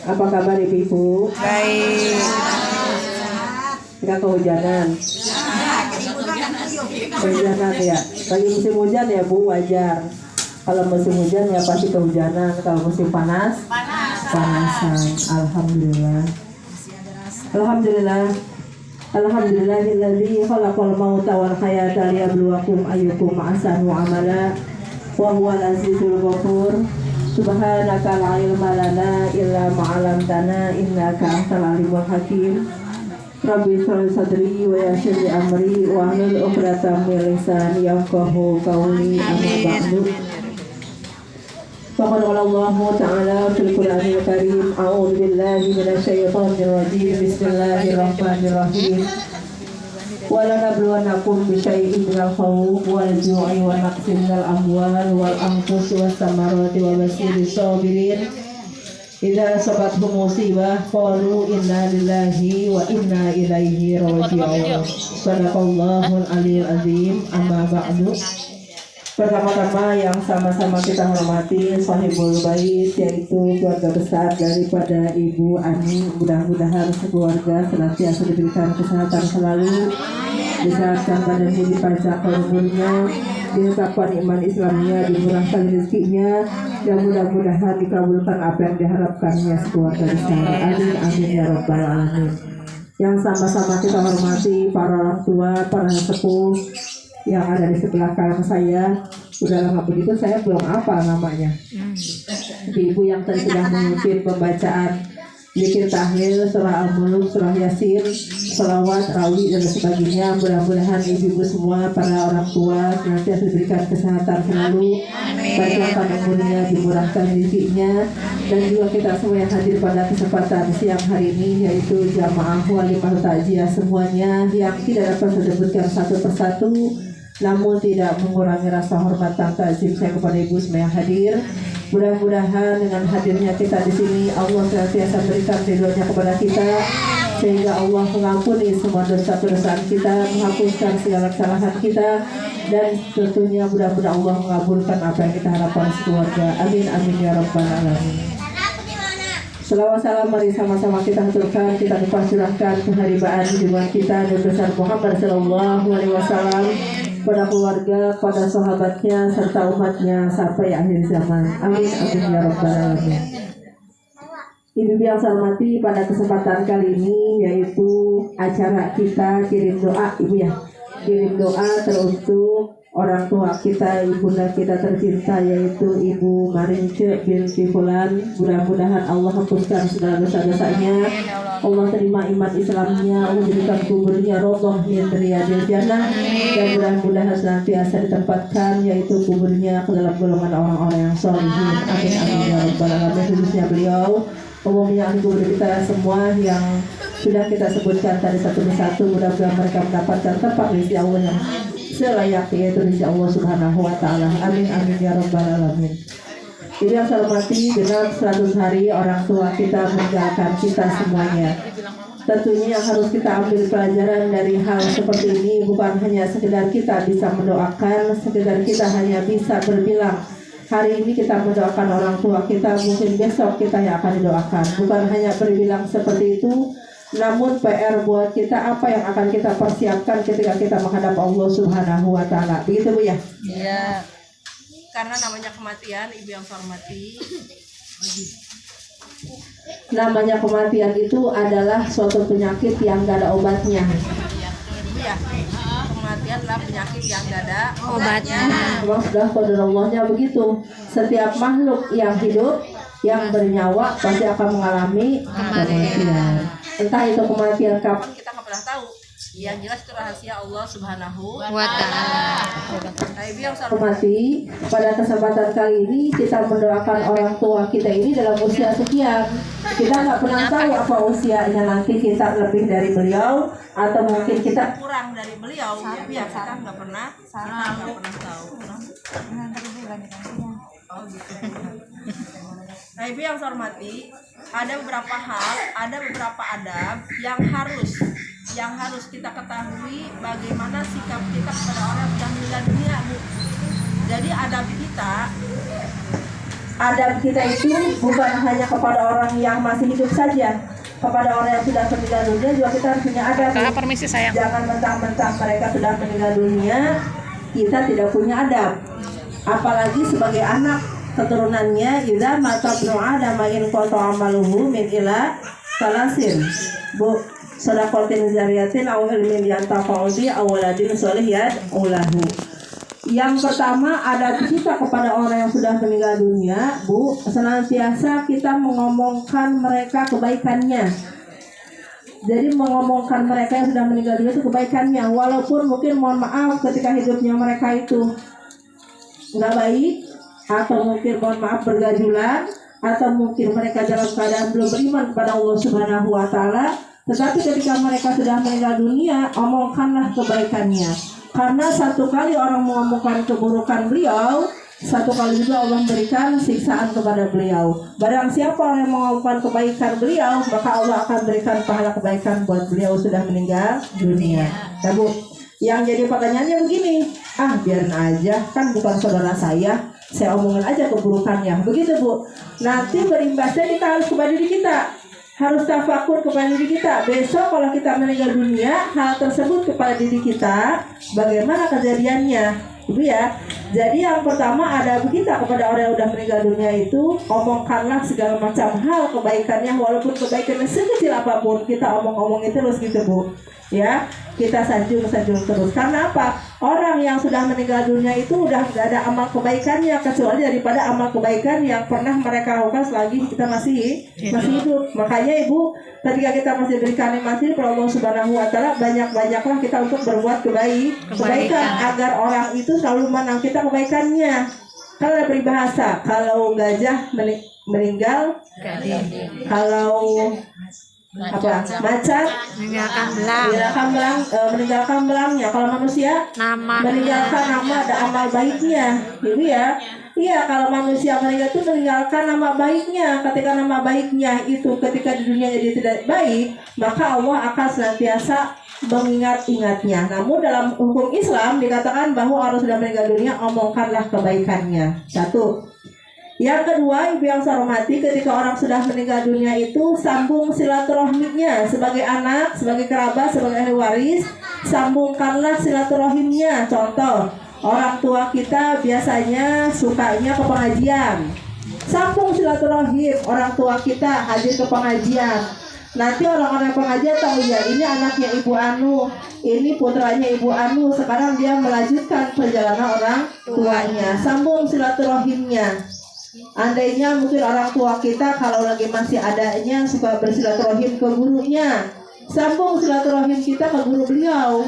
Apa kabar Ibu? Baik. Enggak kehujanan. Kehujanan ya. Lagi musim hujan ya Bu, wajar. Kalau musim hujan ya pasti kehujanan. Kalau musim panas, panasan. Alhamdulillah. Alhamdulillah. Alhamdulillahilladzi khalaqal mauta wal hayata liyabluwakum ayyukum ahsanu amala wa huwal azizul ghafur. Subhanaka la ilma lana illa ma 'allamtana innaka antal alimul hakim. Rabbi shrah li sadri wa yassir li amri wa hlul 'uqdatam min lisani yafqahu qawli. Amma ba'du. Faqad qala Allahu ta'ala fil Qur'anil Karim, a'udzu billahi minasy syaithanir rajim. Bismillahirrahmanirrahim. Wa lanabluwannakum bisyai'in minal khawfi wal ju'i wa naqsin minal amwali wal anfusi was samarati wa basyiris sabirin. Idza asabathum musibah qalu inna lillahi wa inna ilaihi raji'un. Shadaqallahul aliyyil azim. Amma ba'du. Pertama-tama yang sama-sama kita hormati sahibul bait, yaitu keluarga besar daripada Ibu Ani. Mudah-mudahan sekeluarga senantiasa diberikan kesehatan selalu, disehatkan badan, dipanjangkan umurnya, dilengkapkan iman Islamnya, dimurahkan rezekinya, dan mudah-mudahan dikabulkan apa yang diharapkannya sekeluarga besar. Amin amin ya rabbal alamin. Yang sama-sama kita hormati para orang tua, para sepuh yang ada di sebelah kanan saya. Udah lama begitu saya belum hafal namanya. Ibu yang tadi sudah memimpin pembacaan zikir tahlil, surah Al-Mulk, surah Yasin, sholawat, rawi dan sebagainya. Mudah-mudahan ibu-ibu semua, para orang tua senantiasa diberikan kesehatan selalu, panjangkan umurnya, dimurahkan rezekinya, dan juga kita semua yang hadir pada kesempatan siang hari ini, yaitu jamaah walimah takziah semuanya yang tidak dapat saya sebutkan satu persatu, namun tidak mengurangi rasa hormat dan takzim saya kepada ibu semua yang hadir. Mudah-mudahan dengan hadirnya kita di sini Allah senantiasa berikan ridhonya kepada kita, sehingga Allah mengampuni semua dosa-dosa kita, menghapuskan segala kesalahan kita, dan tentunya mudah-mudahan Allah mengabulkan apa yang kita harapkan sekeluarga. Amin amin ya rabbal alamin. Selawat salam mari sama-sama kita haturkan, kita curahkan keharibaan junjungan kita Nabi besar Muhammad sallallahu alaihi wasallam, pada keluarga, pada sahabatnya, serta umatnya sampai akhir zaman. Amin amin ya rabbal alamin. Ibu yang saya hormati, pada kesempatan kali ini yaitu acara kita kirim doa, Ibu ya, kirim doa teruntuk orang tua kita, ibunda kita tercinta, yaitu Ibu Marince binti Fulan. Mudah-mudahan Allah hapuskan segala dosa-dosanya, Allah terima iman Islamnya, Allah jadikan kuburnya rodoh min riyadil jannah, dan mudah-mudahan senantiasa ditempatkan yaitu kuburnya ke dalam golongan orang-orang yang sholihin. Amin amin ya rabbal alamin. Khususnya beliau, umumnya ahli kubur kita semua yang sudah kita sebutkan tadi satu persatu, mudah-mudahan mereka mendapatkan tempat di Allah yang selayaknya, yaitu di Allah Subhanahu wa taala. Amin amin ya rabbal alamin. Jadi yang saya hormati, dengan 100 hari orang tua kita meninggalkan kita semuanya, tentunya yang harus kita ambil pelajaran dari hal seperti ini bukan hanya sekedar kita bisa mendoakan, sekedar kita hanya bisa berbilang hari ini kita mendoakan orang tua kita, mungkin besok kita yang akan didoakan. Bukan hanya berbilang seperti itu, namun PR buat kita apa yang akan kita persiapkan ketika kita menghadap Allah Subhanahu wa taala. Begitu Bu ya? Iya. Karena namanya kematian, ibu yang saya hormati, namanya kematian itu adalah suatu penyakit yang gak ada obatnya. iya, kematian adalah penyakit yang gak ada obatnya. Memang sudah qadarallahnya begitu. Setiap makhluk yang hidup, yang bernyawa pasti akan mengalami kematian. Entah itu kematian kapan, Kita nggak pernah tahu. Yang jelas itu rahasia Allah Subhanahu wa ta'ala. Nah, ibu yang saya hormati, pada kesempatan kali ini kita mendoakan orang tua kita ini dalam usia sekian. Kita nggak pernah tahu apa usianya nanti, kita lebih dari beliau atau mungkin kita kurang dari beliau. Ibu ya, kita nggak pernah tahu. Oh gitu. Nah, ibu yang saya hormati, ada beberapa hal, ada beberapa adab yang harus kita ketahui bagaimana sikap kita kepada orang yang sudah meninggal dunia, Bu. Jadi adab kita adab kita itu bukan hanya kepada orang yang masih hidup saja, kepada orang yang sudah meninggal dunia juga kita harus punya adab. Permisi sayang. Jangan mentang-mentang mereka sudah meninggal dunia kita tidak punya adab. Apalagi sebagai anak keturunannya, idza mata ibnu adam in qata amaluhu min ila salasin. Bu sadaqatin zariyatin aw ilmin yantafa'u bi aw waladin shalih yad'ulahu. Yang pertama, adab kita kepada orang yang sudah meninggal dunia, Bu, senantiasa kita mengomongkan mereka kebaikannya. Jadi mengomongkan mereka yang sudah meninggal dunia itu kebaikannya, walaupun mungkin mohon maaf ketika hidupnya mereka itu nggak baik, atau mungkin mohon maaf bergajulan, atau mungkin mereka dalam keadaan belum beriman kepada Allah Subhanahu wa Ta'ala. Tetapi ketika mereka sudah meninggal dunia, omongkanlah kebaikannya. Karena satu kali orang mengomongkan keburukan beliau, satu kali juga Allah memberikan siksaan kepada beliau. Barang siapa orang yang mengomongkan kebaikan beliau, maka Allah akan berikan pahala kebaikan buat beliau sudah meninggal dunia. Nah, Bu, yang jadi pertanyaannya begini, biarin aja, kan bukan saudara saya omongin aja keburukannya. Begitu, Bu. Nanti berimbasnya kita harus kepada diri kita, harus tafakur kepada diri kita. Besok kalau kita meninggal dunia, hal tersebut kepada diri kita, bagaimana kejadiannya, Ibu ya. Jadi yang pertama ada kita kepada orang yang sudah meninggal dunia itu, omongkanlah segala macam hal kebaikannya, walaupun kebaikannya sekecil apapun, kita omong-omongin terus gitu, Bu. Ya, kita sanjung terus. Karena apa? Orang yang sudah meninggal dunia itu udah gak ada amal kebaikannya kecuali daripada amal kebaikan yang pernah mereka lakukan selagi kita masih hidup. Makanya Ibu, ketika kita masih berikan nikmat kepada Allah Subhanahu wa Ta'ala, banyak-banyaklah kita untuk berbuat kebaikan agar orang itu selalu menang kita kebaikannya. Kalau ada peribahasa, kalau gajah meninggal, kalau macan meninggalkan belangnya. Kalau manusia meninggalkan nama dan amal baiknya, Ibu ya. Iya, kalau manusia meninggal itu meninggalkan nama baiknya. Ketika nama baiknya itu ketika di dunia jadi tidak baik, maka Allah akan senantiasa mengingat-ingatnya. Namun dalam hukum Islam dikatakan bahwa orang sudah meninggal dunia, omongkanlah kebaikannya. Satu. Yang kedua, Ibu yang saya hormati, ketika orang sudah meninggal dunia itu sambung silaturahminya. Sebagai anak, sebagai kerabat, sebagai ahli waris, sambungkanlah silaturahimnya. Contoh, orang tua kita biasanya sukanya ke pengajian, sambung silaturahim. Orang tua kita hadir ke pengajian, nanti orang-orang pengajian tahu ya, ini anaknya Ibu Anu, ini putranya Ibu Anu, sekarang dia melanjutkan perjalanan orang tuanya. Sambung silaturahimnya. Andainya mungkin orang tua kita kalau lagi masih adanya suka bersilaturahim ke gurunya, sambung silaturahim kita ke guru beliau,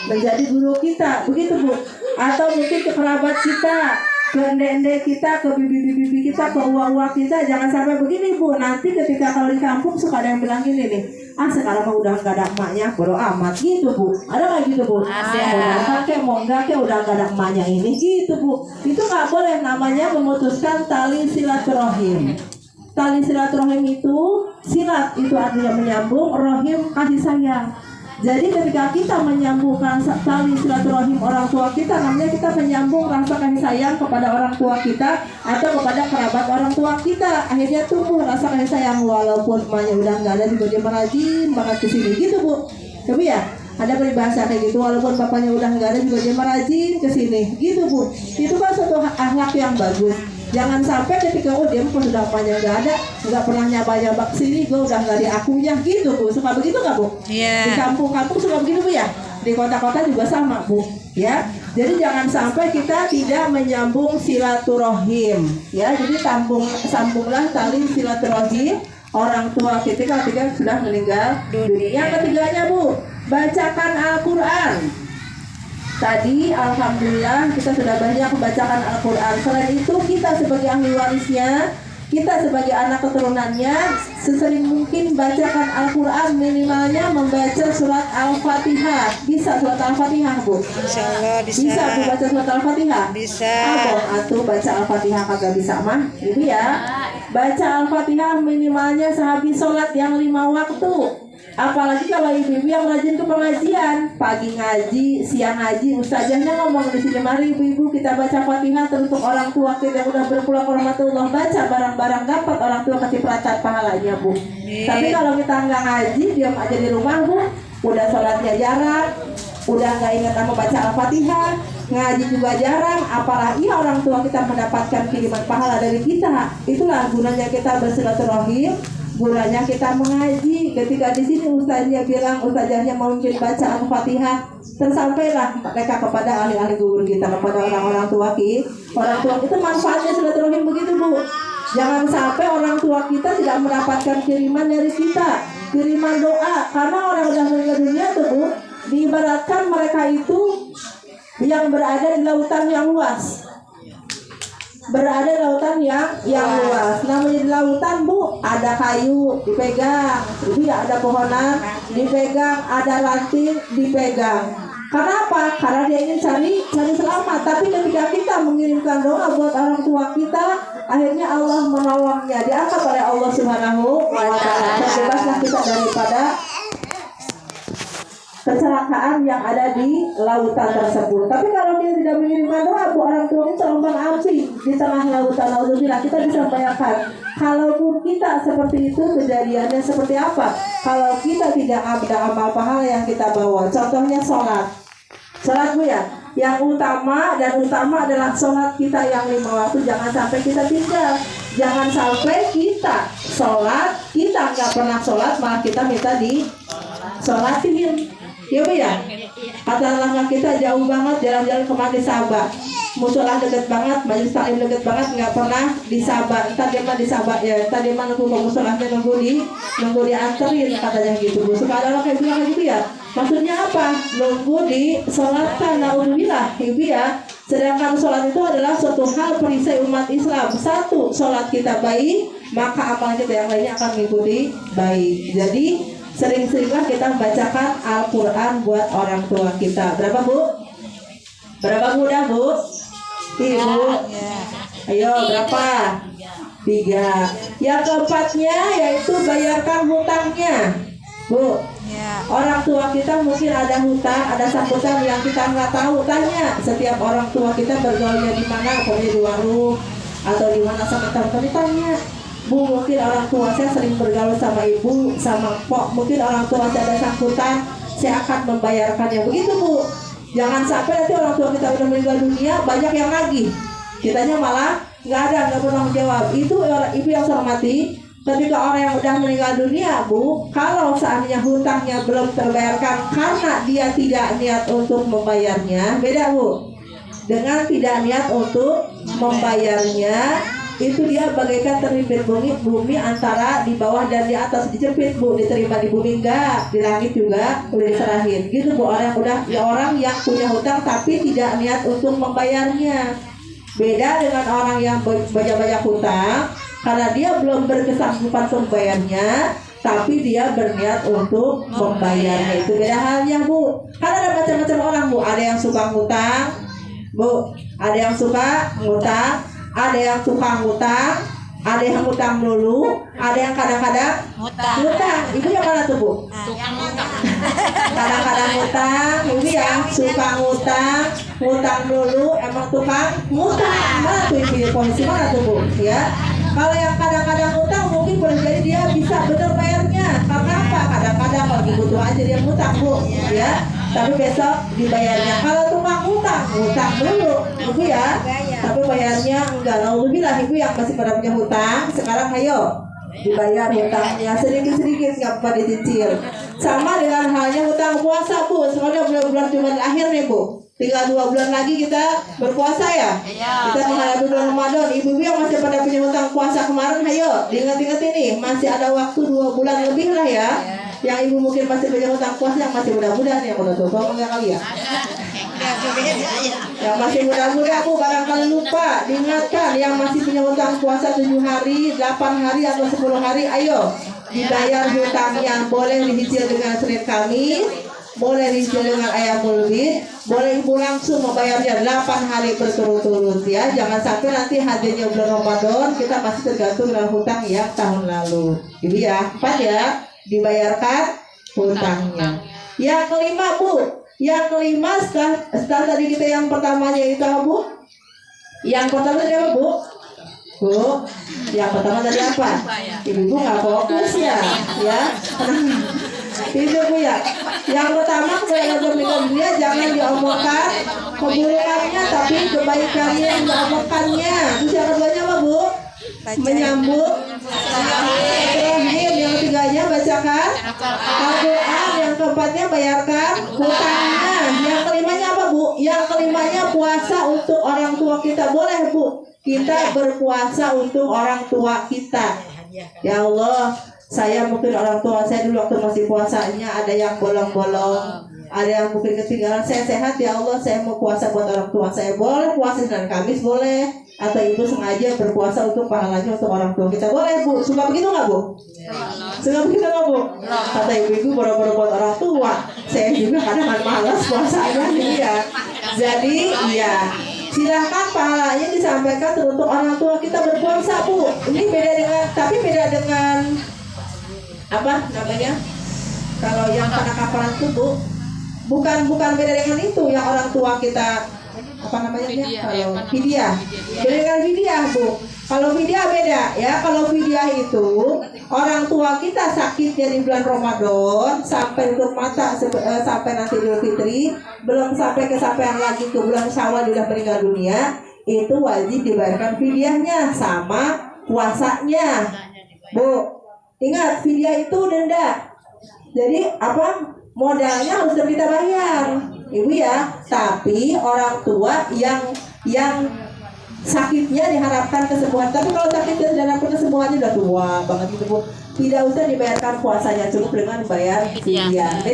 menjadi guru kita, begitu Bu. Atau mungkin ke kerabat kita, ke ende-ende kita, ke bibi-bibi kita, ke uwa-uwa kita. Jangan sampai begini Bu, nanti ketika kalau di kampung suka ada yang bilang gini nih, sekarang mah udah gak ada emaknya, bodo amat gitu Bu. Ada gak gitu Bu? Ada. Kakek mau enggak, kayak udah gak ada emaknya ini gitu Bu. Itu gak boleh, namanya memutuskan tali silaturahim. Tali silaturahim itu, silat itu artinya menyambung, rohim kasih sayang. Jadi ketika kita menyambungkan tali silaturahim orang tua kita, namanya kita menyambung rasa kasih sayang kepada orang tua kita atau kepada kerabat orang tua kita. Akhirnya tumbuh rasa kasih sayang, walaupun emaknya udah nggak ada juga dia merajin banget ke sini gitu Bu. Tapi ya ada peribahasa kayak gitu, walaupun bapaknya udah nggak ada juga dia merajin ke sini gitu Bu. Itu kan suatu akhlak yang bagus. Jangan sampai ketika dia pas sudah emaknya nggak ada, nggak pernah nyaba-nyaba kesini, gue udah nggak diakunya gitu Bu. Suka begitu nggak Bu? Di kampung-kampung suka begitu Bu ya. Di kota-kota juga sama Bu. Ya. Jadi jangan sampai kita tidak menyambung silaturahim. Ya. Jadi sambunglah tali silaturahim orang tua kita ketika sudah meninggal dunia. Yang ketiganya Bu, bacakan Al-Quran. Tadi alhamdulillah kita sudah banyak membacakan Al-Quran. Selain itu kita sebagai ahli warisnya, kita sebagai anak keturunannya, sesering mungkin bacakan Al-Quran, minimalnya membaca surat Al-Fatihah. Bisa surat Al-Fatihah Bu? Insyaallah bisa. Bisa Bu baca surat Al-Fatihah? Bisa. Atuh baca Al-Fatihah kagak bisa mah? Gitu ya. Baca Al-Fatihah minimalnya sehabis sholat yang 5 waktu. Apalagi kalau ibu-ibu yang rajin ke pengajian, pagi ngaji, siang ngaji, ustazahnya ngomong di sini, mari ibu-ibu kita baca Fatihah untuk orang tua kita yang udah berpulang ke rahmatullah, baca barang-barang dapat orang tua kasih pelacat pahalanya bu. Tapi kalau kita nggak ngaji, diam aja di rumah bu, udah sholatnya jarang, udah nggak ingat sama baca Al-Fatihah, ngaji juga jarang, apalagi orang tua kita mendapatkan kiriman pahala dari kita. Itulah gunanya kita bersilaturahim, gunanya kita mengaji. Ketika di sini ustaznya bilang, ustazahnya mau baca Al-Fatihah, tersampailah mereka kepada ahli-ahli guru kita, kepada orang-orang tua kita. Orang tua itu manfaatnya silaturahim begitu bu. Jangan sampai orang tua kita tidak mendapatkan kiriman dari kita, kiriman doa, karena orang udah meninggal dunia tuh bu, diibaratkan mereka itu yang berada di lautan yang luas, berada di lautan yang luas. Namanya di lautan bu, ada kayu dipegang, ada pohonan dipegang, ada ranting dipegang. Karena apa? Karena dia ingin cari selamat. Tapi ketika kita mengirimkan doa buat orang tua kita, akhirnya Allah menolongnya, diangkat oleh Allah Subhanahu wa Ta'ala. Terbebaslah kita daripada kecelakaan yang ada di lautan tersebut. Tapi kalau dia tidak mengirimkan doa, bu, orang tua itu terombang ambing di tengah lautan. Alhamdulillah kita bisa bayangkan, kalaupun kita seperti itu, kejadiannya seperti apa kalau kita tidak ada amal pahala yang kita bawa. Contohnya sholat bu ya, yang utama adalah sholat kita yang 5 waktu. Jangan sampai kita tinggal, jangan sampai kita sholat, kita nggak pernah sholat malah kita minta di sholatin. Ya bu ya, katakanlah kita jauh banget jalan-jalan kemana di Sabah, musola deket banget, majelis taklim deket banget, nggak pernah di Sabah. Entar dia mah di Sabah ya, entar dia mah nunggu ke musolahnya, nunggu dianterin katanya gitu bu. Suka ada orang kayak bilang gitu ya. Maksudnya apa? Nunggu di sholatkan, naudzubillah ibu ya. Sedangkan sholat itu adalah suatu hal perisai umat Islam. Satu, sholat kita baik, maka amal kita yang lainnya akan mengikuti baik. Jadi sering-seringlah kita membacakan Al-Quran buat orang tua kita. Berapa bu? Berapa mudah bu? Ibu? Ayo berapa? 3. Yang keempatnya yaitu bayarkan hutangnya bu. Orang tua kita mungkin ada hutang, ada sambutan yang kita nggak tahu. Tanya setiap orang tua kita bergaulnya di mana, pokoknya di warung atau di mana sama teman-teman, tanya. Bu, mungkin orang tua saya sering bergaul sama ibu, sama pok, mungkin orang tua saya ada sangkutan, saya akan membayarkannya. Begitu bu. Jangan sampai nanti orang tua kita udah meninggal dunia, banyak yang nagih, kitanya malah nggak pernah menjawab. Itu ibu yang saya hormati. Ketika orang yang udah meninggal dunia bu, kalau seandainya hutangnya belum terbayarkan karena dia tidak niat untuk membayarnya, beda bu. Dengan tidak niat untuk membayarnya, itu dia bagaikan terlibat bumi antara di bawah dan di atas, dijepit bu, diterima di bumi enggak, di langit juga udah diserahin gitu bu. Orang yang punya hutang tapi tidak niat untuk membayarnya, beda dengan orang yang banyak hutang karena dia belum berkesanggupan membayarnya tapi dia berniat untuk membayarnya. Itu beda halnya bu. Karena ada macam-macam orang bu, ada yang suka ngutang bu, ada yang suka ngutang, ada yang suka ngutang, ada yang ngutang dulu, ada yang kadang-kadang ngutang. Itu yang mana tuh bu? Kadang-kadang ngutang, ibu ya, suka ngutang dulu, emang tukang ngutang. Mana tuh ibu? Posisi mana tuh bu? Ya, kalau yang kadang-kadang ngutang mungkin boleh jadi dia bisa bener bayarnya. Karena apa? Kadang-kadang lagi butuh aja dia ngutang bu, ya. Tapi besok dibayarnya. Kalau tukang ngutang dulu, ibu ya. Tapi bayarnya enggak. Alhamdulillah ibu yang masih pada punya hutang, sekarang ayo dibayar hutangnya sedikit-sedikit, nggak apa dicicil. Sama dengan halnya hutang puasa bu. Sekarang bulan Jumat akhir nih bu. Tinggal 2 bulan lagi kita berpuasa ya. Kita menghadapi bulan Ramadan. Ibu-ibu yang masih pada punya hutang puasa kemarin, ayo diingat-ingat ini. Masih ada waktu 2 bulan lebih lah ya. Yang ibu mungkin masih punya hutang puasa, yang masih muda-muda nih, yang udah tua enggak kali ya. Yang masih muda-muda bu, barangkali lupa, diingatkan. Yang masih punya hutang puasa 7 hari, 8 hari atau 10 hari, ayo dibayar hutangnya. Boleh dicicil dengan Senin Kamis, boleh dicicil dengan Ayamul Bid, boleh ibu langsung membayarnya 8 hari berturut-turut ya. Jangan sampai nanti hadirnya bulan Ramadan kita masih tergantung dengan hutang yang tahun lalu. Ibu ya, 4 ya, dibayarkan hutangnya. Yang kelima Bu, yang kelima setelah tadi kita yang pertamanya itu apa Bu? Yang pertama tadi apa Bu? Bu, yang pertama tadi apa? Ibu nggak fokus ya, ya. Itu Bu ya. Yang pertama kalau meninggal dunia jangan diomongkan keburukannya, tapi kebaikannya yang diomongkannya. Terus yang keduanya apa Bu? Menyambut terakhir, yang ketiganya bacakan Al-Quran, yang keempatnya bayarkan hutangnya, yang kelimanya apa Bu? Yang kelimanya puasa untuk orang tua kita. Boleh Bu kita berpuasa untuk orang tua kita. Ya Allah, saya mungkin orang tua saya dulu waktu masih puasanya ada yang bolong-bolong, ada yang mungkin ketinggalan. Saya sehat ya Allah, saya mau puasa buat orang tua saya. Boleh puasa Senin Kamis boleh, atau ibu sengaja berpuasa untuk pahalanya untuk orang tua kita. Boleh Bu, suka begitu nggak Bu? Suka begitu nggak Bu? Kata ibu-ibu boro-boro buat orang tua. Saya juga kadang malas puasanya nih ya. Jadi ya silahkan pahalanya disampaikan untuk orang tua kita berpuasa Bu. Ini beda dengan, tapi beda dengan apa namanya? Kalau yang pada kafaran itu Bu, bukan beda dengan itu yang orang tua kita apa namanya ya? Kalau fidyah, beda dengan fidyah Bu. Kalau fidyah beda ya. Kalau fidyah itu orang tua kita sakitnya di bulan Ramadan sampai tutup mata sampai nanti Idul Fitri, belum sampai kesampaian lagi ke bulan Syawal sudah meninggal dunia, itu wajib dibayarkan fidyahnya sama puasanya Bu. Ingat, fidyah itu denda. Jadi apa? Modalnya harus kita bayar Ibu ya. Tapi orang tua yang sakitnya diharapkan kesembuhan. Tapi kalau sakitnya diharapkan kesembuhannya udah tua banget gitu Bu, tidak usah dibayarkan puasanya, cukup dengan bayar fidyah.